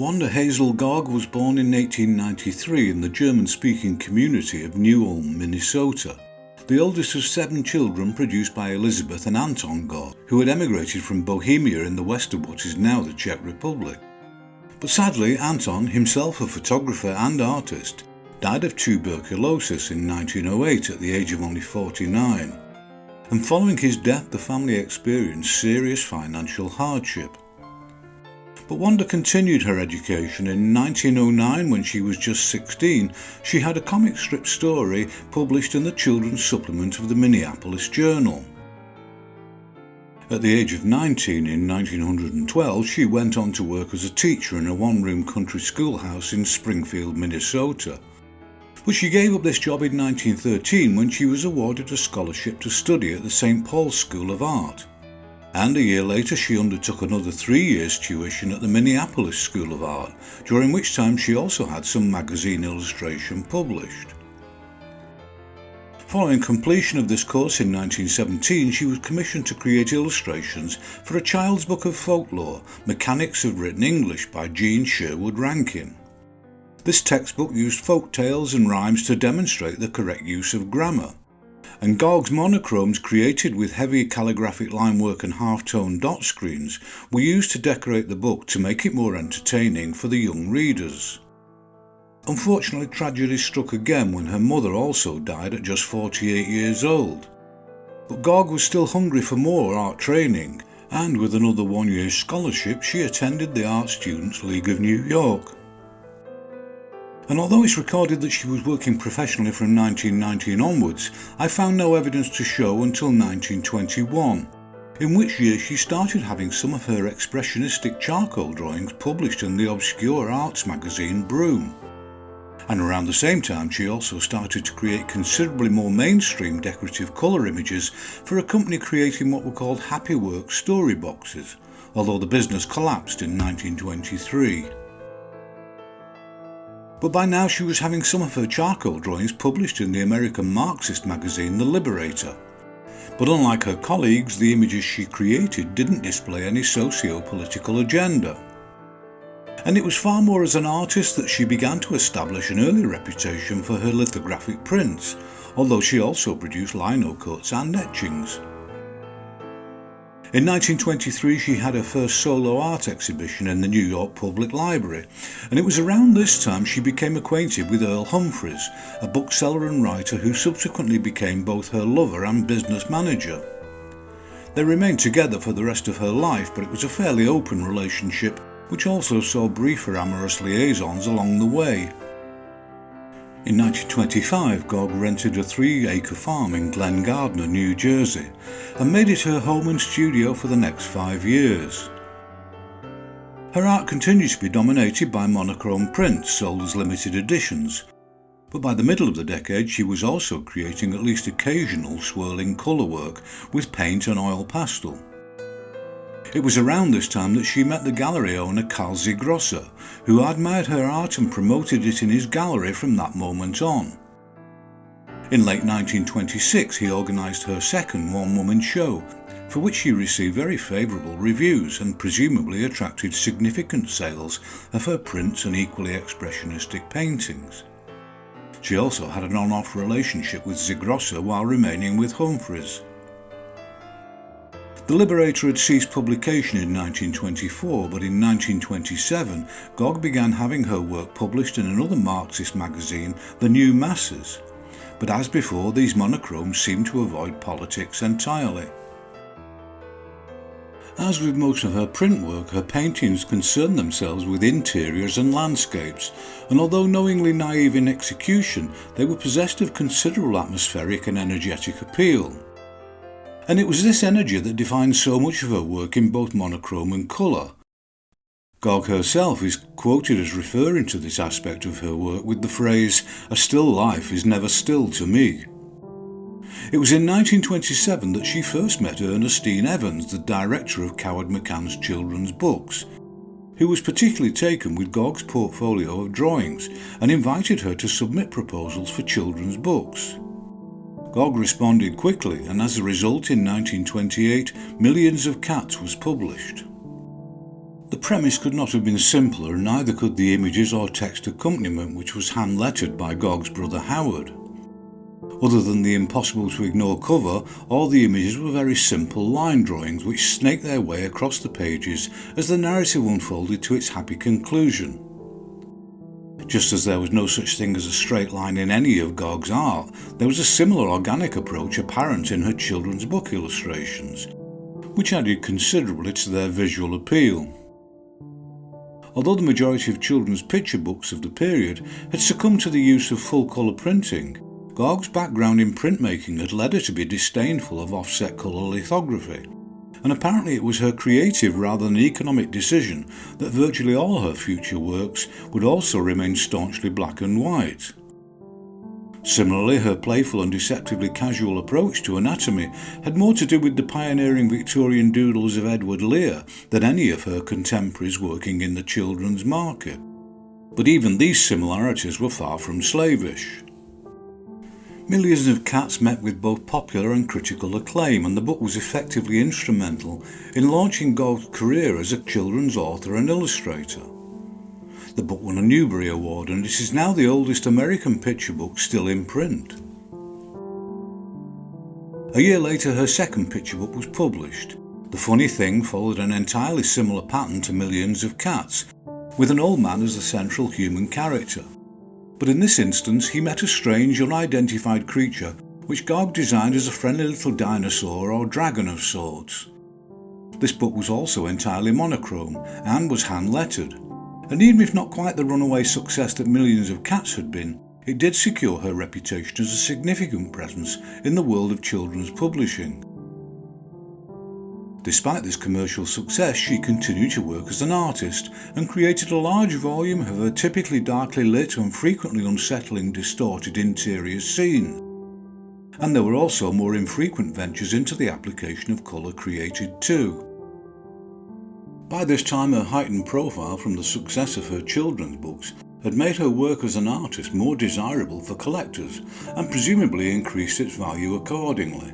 Wanda Gág was born in 1893 in the German-speaking community of New Ulm, Minnesota, the oldest of 7 children produced by Elizabeth and Anton Gág, who had emigrated from Bohemia in the west of what is now the Czech Republic. But sadly, Anton, himself a photographer and artist, died of tuberculosis in 1908 at the age of only 49, and following his death the family experienced serious financial hardship. But Wanda continued her education. In 1909, when she was just 16, she had a comic strip story published in the children's supplement of the Minneapolis Journal. At the age of 19 in 1912, she went on to work as a teacher in a one-room country schoolhouse in Springfield, Minnesota. But she gave up this job in 1913 when she was awarded a scholarship to study at the St. Paul's School of Art. And a year later she undertook another 3 years tuition at the Minneapolis School of Art, during which time she also had some magazine illustration published. Following completion of this course in 1917, she was commissioned to create illustrations for a child's book of folklore, Mechanics of Written English by Jean Sherwood Rankin. This textbook used folk tales and rhymes to demonstrate the correct use of grammar. And Gág's monochromes, created with heavy calligraphic line work and half-tone dot screens, were used to decorate the book to make it more entertaining for the young readers. Unfortunately, tragedy struck again when her mother also died at just 48 years old. But Gág was still hungry for more art training, and with another 1-year scholarship she attended the Art Students League of New York. And although it's recorded that she was working professionally from 1919 onwards, I found no evidence to show until 1921, in which year she started having some of her expressionistic charcoal drawings published in the obscure arts magazine Broom. And around the same time she also started to create considerably more mainstream decorative colour images for a company creating what were called Happy Work story boxes, although the business collapsed in 1923. But by now she was having some of her charcoal drawings published in the American Marxist magazine The Liberator. But unlike her colleagues, the images she created didn't display any socio-political agenda. And it was far more as an artist that she began to establish an early reputation for her lithographic prints, although she also produced lino cuts and etchings. In 1923 she had her first solo art exhibition in the New York Public Library, and it was around this time she became acquainted with Earl Humphreys, a bookseller and writer who subsequently became both her lover and business manager. They remained together for the rest of her life, but it was a fairly open relationship, which also saw briefer amorous liaisons along the way. In 1925, Gág rented a 3-acre farm in Glen Gardner, New Jersey, and made it her home and studio for the next 5 years. Her art continued to be dominated by monochrome prints sold as limited editions, but by the middle of the decade she was also creating at least occasional swirling colour work with paint and oil pastel. It was around this time that she met the gallery owner Carl Zigrosser, who admired her art and promoted it in his gallery from that moment on. In late 1926 he organised her second one-woman show, for which she received very favourable reviews and presumably attracted significant sales of her prints and equally expressionistic paintings. She also had an on-off relationship with Zigrosser while remaining with Humphreys. The Liberator had ceased publication in 1924, but in 1927 Gág began having her work published in another Marxist magazine, The New Masses. But as before, these monochromes seemed to avoid politics entirely. As with most of her print work, her paintings concerned themselves with interiors and landscapes, and although knowingly naive in execution, they were possessed of considerable atmospheric and energetic appeal. And it was this energy that defined so much of her work in both monochrome and colour. Gág herself is quoted as referring to this aspect of her work with the phrase, "A still life is never still to me." It was in 1927 that she first met Ernestine Evans, the director of Coward McCann's children's books, who was particularly taken with Gág's portfolio of drawings and invited her to submit proposals for children's books. Gág responded quickly, and as a result in 1928 Millions of Cats was published. The premise could not have been simpler, and neither could the images or text accompaniment, which was hand-lettered by Gág's brother Howard. Other than the impossible-to-ignore cover, all the images were very simple line drawings which snaked their way across the pages as the narrative unfolded to its happy conclusion. Just as there was no such thing as a straight line in any of Gág's art, there was a similar organic approach apparent in her children's book illustrations, which added considerably to their visual appeal. Although the majority of children's picture books of the period had succumbed to the use of full-colour printing, Gág's background in printmaking had led her to be disdainful of offset colour lithography, and apparently it was her creative rather than economic decision that virtually all her future works would also remain staunchly black and white. Similarly, her playful and deceptively casual approach to anatomy had more to do with the pioneering Victorian doodles of Edward Lear than any of her contemporaries working in the children's market. But even these similarities were far from slavish. Millions of Cats met with both popular and critical acclaim, and the book was effectively instrumental in launching Gág's career as a children's author and illustrator. The book won a Newbery Award, and it is now the oldest American picture book still in print. A year later, her second picture book was published. The Funny Thing followed an entirely similar pattern to Millions of Cats, with an old man as the central human character. But in this instance, he met a strange, unidentified creature which Gág designed as a friendly little dinosaur or dragon of sorts. This book was also entirely monochrome and was hand-lettered, and even if not quite the runaway success that Millions of Cats had been, it did secure her reputation as a significant presence in the world of children's publishing. Despite this commercial success, she continued to work as an artist and created a large volume of her typically darkly lit and frequently unsettling distorted interior scene. And there were also more infrequent ventures into the application of colour created too. By this time, her heightened profile from the success of her children's books had made her work as an artist more desirable for collectors and presumably increased its value accordingly.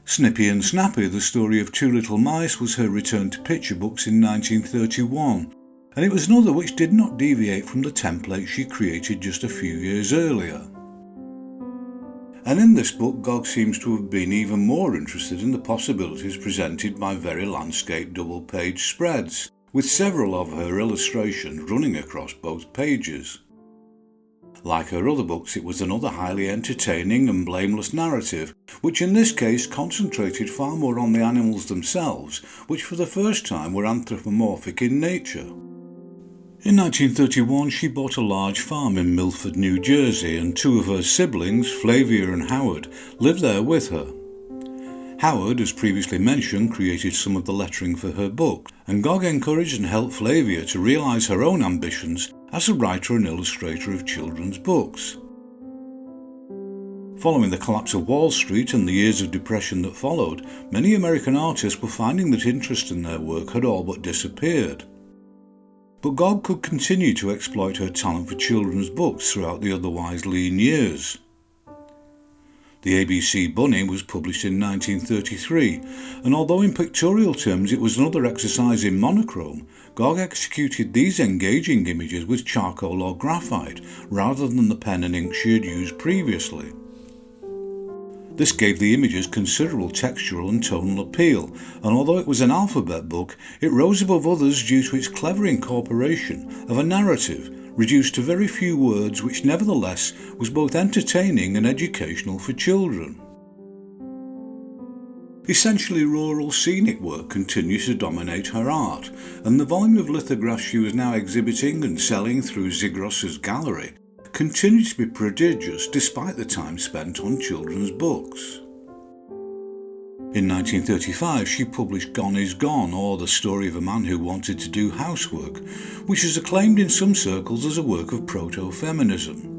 Snippy and Snappy, the story of two little mice, was her return to picture books in 1931, and it was another which did not deviate from the template she created just a few years earlier. And in this book, Gág seems to have been even more interested in the possibilities presented by very landscape double-page spreads, with several of her illustrations running across both pages. Like her other books, it was another highly entertaining and blameless narrative, which in this case concentrated far more on the animals themselves, which for the first time were anthropomorphic in nature. In 1931, she bought a large farm in Milford, New Jersey, and two of her siblings, Flavia and Howard, lived there with her. Howard, as previously mentioned, created some of the lettering for her book, and Gág encouraged and helped Flavia to realise her own ambitions as a writer and illustrator of children's books. Following the collapse of Wall Street and the years of depression that followed, many American artists were finding that interest in their work had all but disappeared. But Gág could continue to exploit her talent for children's books throughout the otherwise lean years. The ABC Bunny was published in 1933, and although in pictorial terms it was another exercise in monochrome, Gág executed these engaging images with charcoal or graphite rather than the pen and ink she had used previously. This gave the images considerable textural and tonal appeal, and although it was an alphabet book, it rose above others due to its clever incorporation of a narrative reduced to very few words, which nevertheless was both entertaining and educational for children. Essentially rural scenic work continued to dominate her art, and the volume of lithographs she was now exhibiting and selling through Zigros's gallery continued to be prodigious despite the time spent on children's books. In 1935 she published Gone is Gone, or The Story of a Man Who Wanted to Do Housework, which is acclaimed in some circles as a work of proto-feminism.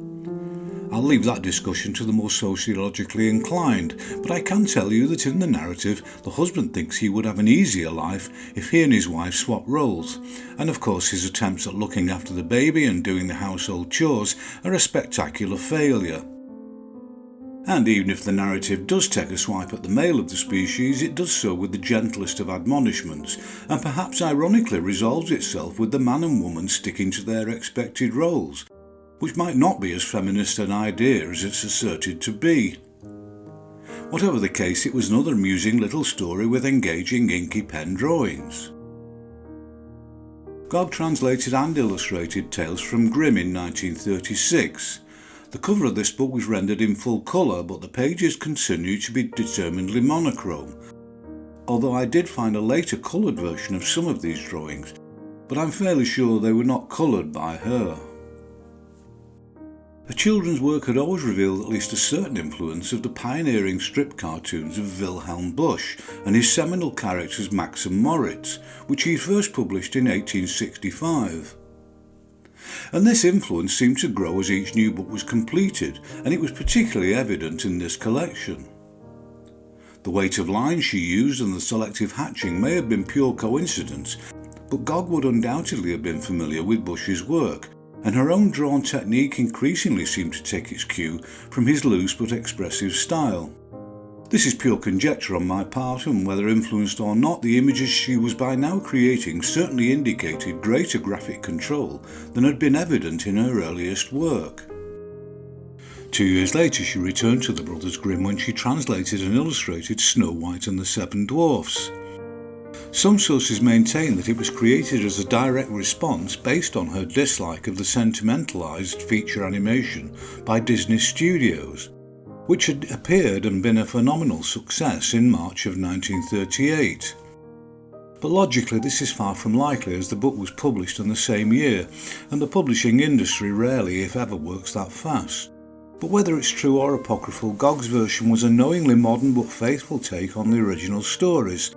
I'll leave that discussion to the more sociologically inclined, but I can tell you that in the narrative the husband thinks he would have an easier life if he and his wife swapped roles, and of course his attempts at looking after the baby and doing the household chores are a spectacular failure. And even if the narrative does take a swipe at the male of the species, it does so with the gentlest of admonishments, and perhaps ironically resolves itself with the man and woman sticking to their expected roles, which might not be as feminist an idea as it's asserted to be. Whatever the case, it was another amusing little story with engaging inky pen drawings. Gág translated and illustrated tales from Grimm in 1936. The cover of this book was rendered in full colour, but the pages continued to be determinedly monochrome, although I did find a later coloured version of some of these drawings, but I'm fairly sure they were not coloured by her. Her children's work had always revealed at least a certain influence of the pioneering strip cartoons of Wilhelm Busch and his seminal characters Max and Moritz, which he first published in 1865. And this influence seemed to grow as each new book was completed, and it was particularly evident in this collection. The weight of lines she used and the selective hatching may have been pure coincidence, but Gág would undoubtedly have been familiar with Busch's work, and her own drawn technique increasingly seemed to take its cue from his loose but expressive style. This is pure conjecture on my part, and whether influenced or not, the images she was by now creating certainly indicated greater graphic control than had been evident in her earliest work. 2 years later she returned to the Brothers Grimm when she translated and illustrated Snow White and the Seven Dwarfs. Some sources maintain that it was created as a direct response based on her dislike of the sentimentalised feature animation by Disney Studios, which had appeared and been a phenomenal success in March of 1938. But logically this is far from likely, as the book was published in the same year, and the publishing industry rarely, if ever, works that fast. But whether it's true or apocryphal, Gág's version was a knowingly modern but faithful take on the original stories,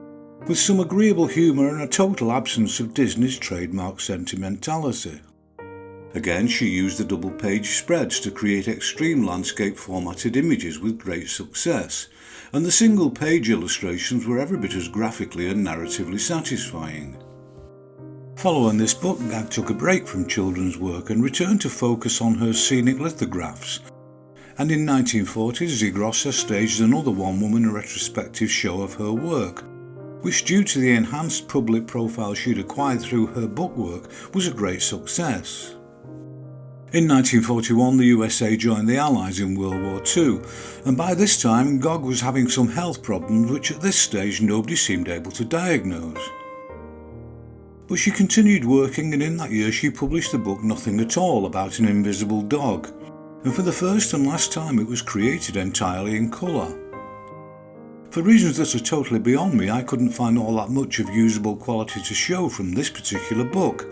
with some agreeable humour and a total absence of Disney's trademark sentimentality. Again, she used the double-page spreads to create extreme landscape-formatted images with great success, and the single-page illustrations were every bit as graphically and narratively satisfying. Following this book, Gág took a break from children's work and returned to focus on her scenic lithographs, and in 1940 Ziegrossa staged another one-woman retrospective show of her work, which, due to the enhanced public profile she'd acquired through her bookwork, was a great success. In 1941 the USA joined the Allies in World War II, and by this time Gág was having some health problems which at this stage nobody seemed able to diagnose. But she continued working, and in that year she published the book Nothing at All, about an invisible dog, and for the first and last time it was created entirely in colour. For reasons that are totally beyond me, I couldn't find all that much of usable quality to show from this particular book,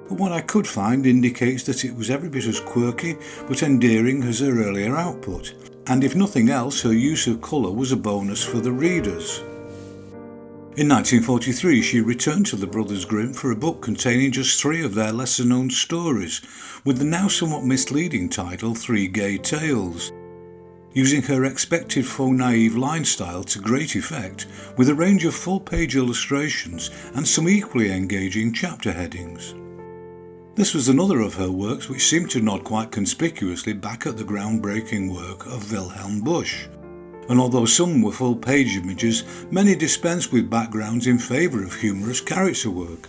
but what I could find indicates that it was every bit as quirky but endearing as her earlier output, and if nothing else, her use of colour was a bonus for the readers. In 1943 she returned to the Brothers Grimm for a book containing just 3 of their lesser-known stories, with the now somewhat misleading title Three Gay Tales, using her expected faux naive line style to great effect, with a range of full-page illustrations and some equally engaging chapter headings. This was another of her works which seemed to nod quite conspicuously back at the groundbreaking work of Wilhelm Busch, and although some were full-page images, many dispensed with backgrounds in favour of humorous character work.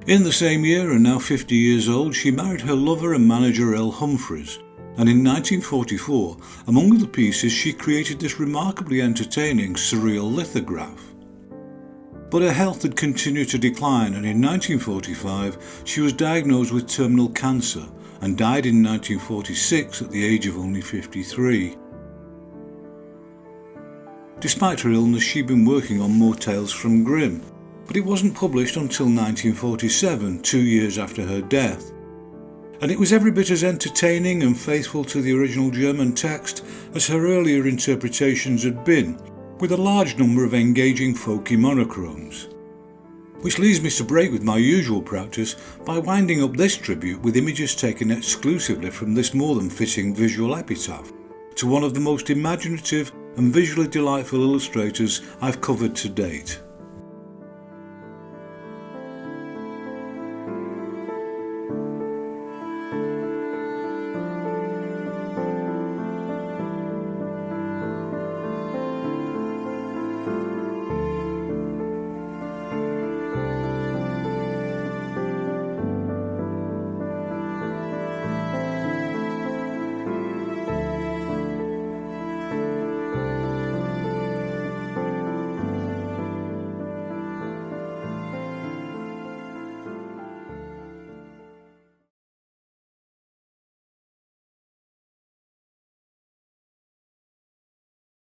In the same year, and now 50 years old, she married her lover and manager Earl Humphreys, and in 1944, among other pieces, she created this remarkably entertaining surreal lithograph. But her health had continued to decline, and in 1945 she was diagnosed with terminal cancer and died in 1946 at the age of only 53. Despite her illness, she'd been working on more tales from Grimm, but it wasn't published until 1947, 2 years after her death. And it was every bit as entertaining and faithful to the original German text as her earlier interpretations had been, with a large number of engaging folky monochromes. Which leads me to break with my usual practice by winding up this tribute with images taken exclusively from this more than fitting visual epitaph to one of the most imaginative and visually delightful illustrators I've covered to date.